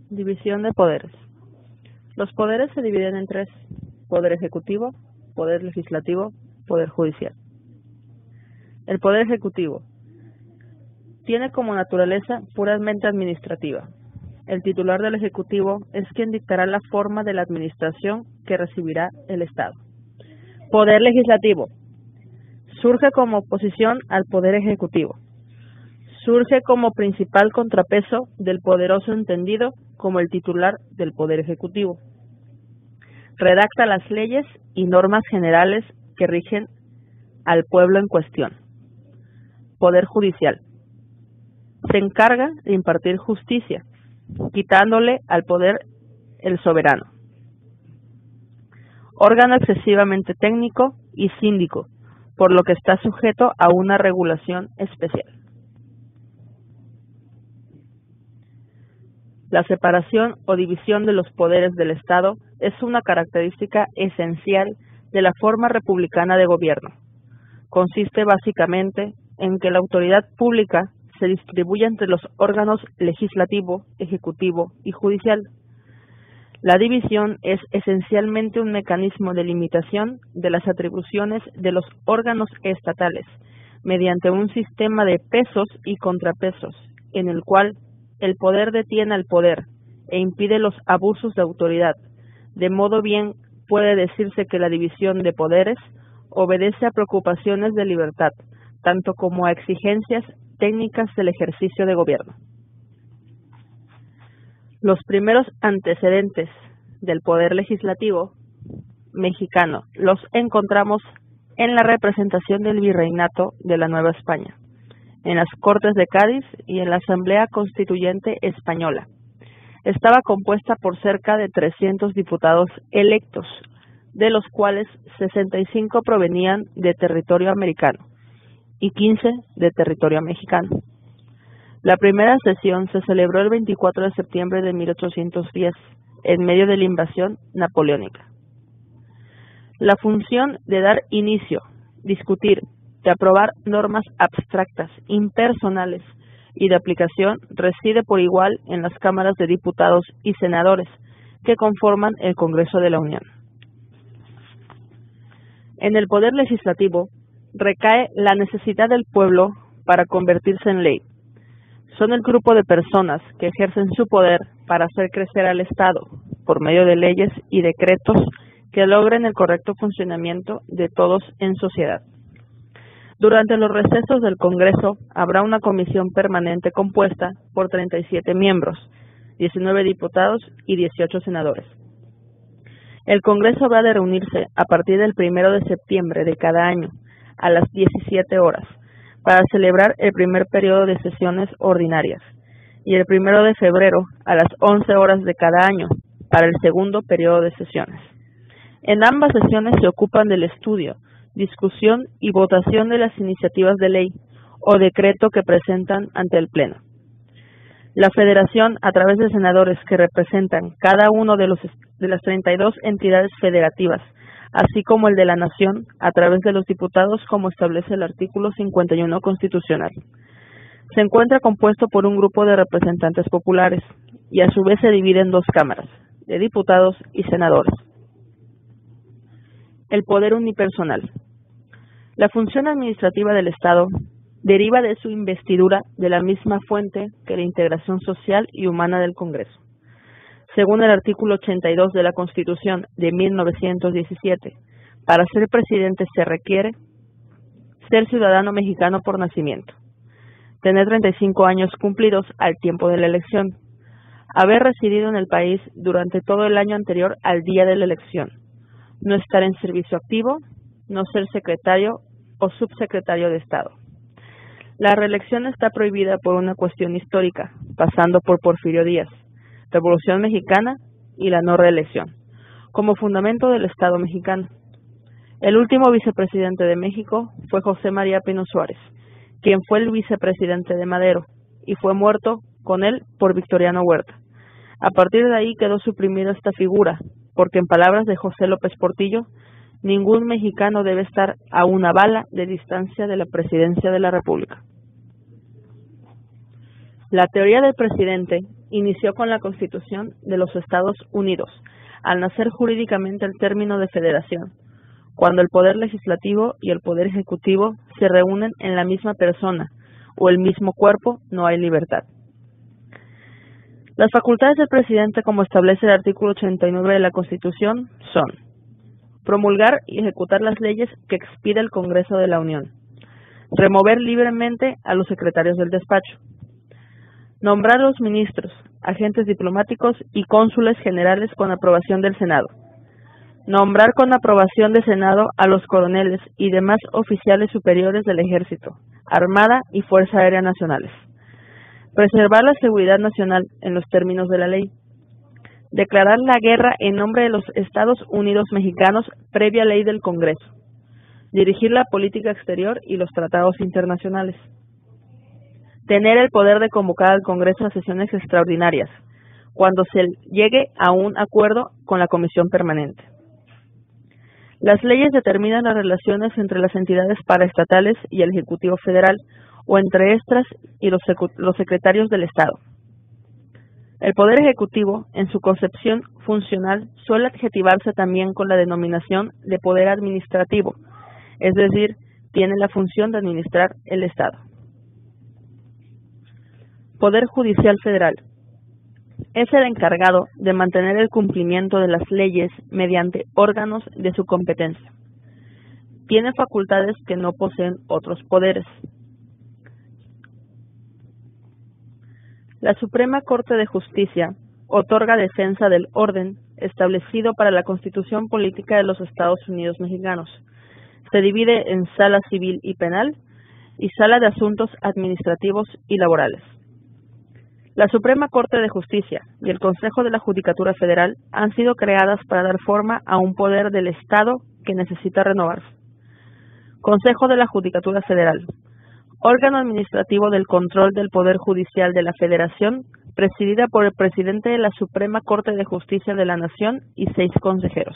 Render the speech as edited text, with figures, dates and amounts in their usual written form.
División de poderes. Los poderes se dividen en tres: poder ejecutivo, poder legislativo, poder judicial. El poder ejecutivo tiene como naturaleza puramente administrativa. El titular del ejecutivo es quien dictará la forma de la administración que recibirá el Estado. Poder legislativo surge como oposición al poder ejecutivo. Surge como principal contrapeso del poderoso entendido como el titular del poder ejecutivo. Redacta las leyes y normas generales que rigen al pueblo en cuestión. Poder judicial se encarga de impartir justicia, quitándole al poder el soberano. Órgano excesivamente técnico y síndico, por lo que está sujeto a una regulación especial. La separación o división de los poderes del Estado es una característica esencial de la forma republicana de gobierno. Consiste básicamente en que la autoridad pública se distribuye entre los órganos legislativo, ejecutivo y judicial. La división es esencialmente un mecanismo de limitación de las atribuciones de los órganos estatales mediante un sistema de pesos y contrapesos en el cual el poder detiene al poder e impide los abusos de autoridad. De modo bien puede decirse que la división de poderes obedece a preocupaciones de libertad, tanto como a exigencias técnicas del ejercicio de gobierno. Los primeros antecedentes del poder legislativo mexicano los encontramos en la representación del virreinato de la Nueva España, en las Cortes de Cádiz y en la Asamblea Constituyente Española. Estaba compuesta por cerca de 300 diputados electos, de los cuales 65 provenían de territorio americano y 15 de territorio mexicano. La primera sesión se celebró el 24 de septiembre de 1810, en medio de la invasión napoleónica. La función de dar inicio, discutir, de aprobar normas abstractas, impersonales y de aplicación reside por igual en las cámaras de diputados y senadores que conforman el Congreso de la Unión. En el poder legislativo recae la necesidad del pueblo para convertirse en ley. Son el grupo de personas que ejercen su poder para hacer crecer al Estado por medio de leyes y decretos que logren el correcto funcionamiento de todos en sociedad. Durante los recesos del Congreso habrá una comisión permanente compuesta por 37 miembros, 19 diputados y 18 senadores. El Congreso habrá de reunirse a partir del 1 de septiembre de cada año, a las 17 horas, para celebrar el primer periodo de sesiones ordinarias, y el 1 de febrero a las 11 horas de cada año, para el segundo periodo de sesiones. En ambas sesiones se ocupan del estudio, discusión y votación de las iniciativas de ley o decreto que presentan ante el Pleno. La Federación, a través de senadores que representan cada uno de las 32 entidades federativas, así como el de la Nación, a través de los diputados, como establece el artículo 51 constitucional. Se encuentra compuesto por un grupo de representantes populares y a su vez se divide en dos cámaras, de diputados y senadores. El poder unipersonal. La función administrativa del Estado deriva de su investidura de la misma fuente que la integración social y humana del Congreso. Según el artículo 82 de la Constitución de 1917, para ser presidente se requiere ser ciudadano mexicano por nacimiento, tener 35 años cumplidos al tiempo de la elección, haber residido en el país durante todo el año anterior al día de la elección, no estar en servicio activo, no ser secretario o subsecretario de Estado. La reelección está prohibida por una cuestión histórica, pasando por Porfirio Díaz, Revolución Mexicana y la no reelección, como fundamento del Estado mexicano. El último vicepresidente de México fue José María Pino Suárez, quien fue el vicepresidente de Madero, y fue muerto con él por Victoriano Huerta. A partir de ahí quedó suprimida esta figura, porque en palabras de José López Portillo, ningún mexicano debe estar a una bala de distancia de la presidencia de la República. La teoría del presidente inició con la Constitución de los Estados Unidos, al nacer jurídicamente el término de federación, cuando el poder legislativo y el poder ejecutivo se reúnen en la misma persona o el mismo cuerpo, no hay libertad. Las facultades del presidente, como establece el artículo 89 de la Constitución, son promulgar y ejecutar las leyes que expide el Congreso de la Unión, remover libremente a los secretarios del despacho, nombrar los ministros, agentes diplomáticos y cónsules generales con aprobación del Senado, nombrar con aprobación del Senado a los coroneles y demás oficiales superiores del Ejército, Armada y Fuerza Aérea Nacionales, preservar la seguridad nacional en los términos de la ley, declarar la guerra en nombre de los Estados Unidos mexicanos previa ley del Congreso, dirigir la política exterior y los tratados internacionales, tener el poder de convocar al Congreso a sesiones extraordinarias, cuando se llegue a un acuerdo con la Comisión Permanente. Las leyes determinan las relaciones entre las entidades paraestatales y el Ejecutivo Federal, o entre estas y los secretarios del Estado. El Poder Ejecutivo, en su concepción funcional, suele adjetivarse también con la denominación de Poder Administrativo, es decir, tiene la función de administrar el Estado. Poder Judicial Federal. Es el encargado de mantener el cumplimiento de las leyes mediante órganos de su competencia. Tiene facultades que no poseen otros poderes. La Suprema Corte de Justicia otorga defensa del orden establecido para la Constitución Política de los Estados Unidos Mexicanos. Se divide en Sala Civil y Penal y Sala de Asuntos Administrativos y Laborales. La Suprema Corte de Justicia y el Consejo de la Judicatura Federal han sido creadas para dar forma a un poder del Estado que necesita renovarse. Consejo de la Judicatura Federal. Órgano administrativo del control del Poder Judicial de la Federación, presidida por el presidente de la Suprema Corte de Justicia de la Nación y 6 consejeros.